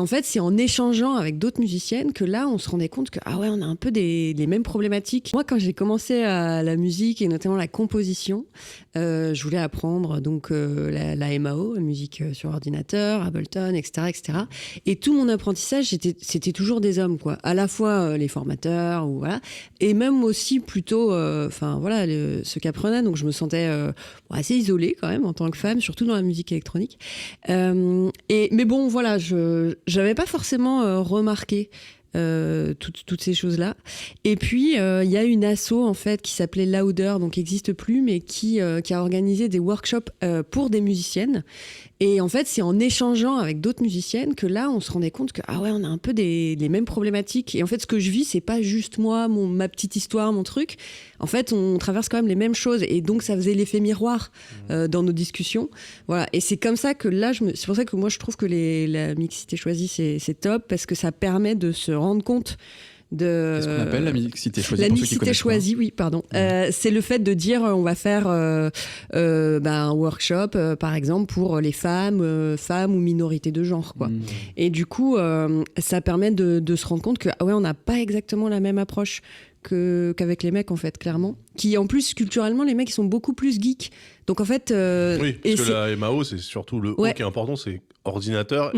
en fait, c'est en échangeant avec d'autres musiciennes que là, on se rendait compte que on a un peu les mêmes problématiques. Moi, quand j'ai commencé à la musique et notamment la composition, je voulais apprendre donc la MAO, la musique sur ordinateur, Ableton, etc., etc. Et tout mon apprentissage, c'était toujours des hommes, quoi. À la fois les formateurs, ou voilà, et même aussi plutôt, ceux qui apprenaient. Donc je me sentais assez isolée quand même en tant que femme, surtout dans la musique électronique. Mais bon, voilà, je n'avais pas forcément remarqué toutes ces choses-là. Et puis, il y a une asso, en fait, qui s'appelait Louder, donc qui n'existe plus, mais qui a organisé des workshops pour des musiciennes. Et en fait, c'est en échangeant avec d'autres musiciennes que là, on se rendait compte que on a un peu les mêmes problématiques. Et en fait, ce que je vis, c'est pas juste moi, ma petite histoire, mon truc. En fait, on traverse quand même les mêmes choses. Et donc, ça faisait l'effet miroir dans nos discussions. Voilà. Et c'est comme ça que là, c'est pour ça que moi, je trouve que la mixité choisie, c'est top, parce que ça permet de se rendre compte Qu'est-ce qu'on appelle la mixité choisie? La mixité choisie, oui, pardon. C'est le fait de dire on va faire un workshop, par exemple, pour les femmes ou minorités de genre, quoi. Et du coup, ça permet de se rendre compte que on n'a pas exactement la même approche qu'avec les mecs, en fait, clairement. Qui, en plus, culturellement, les mecs, ils sont beaucoup plus geeks. Donc, en fait... oui, parce que la MAO, c'est surtout le O qui est important, c'est ordinateur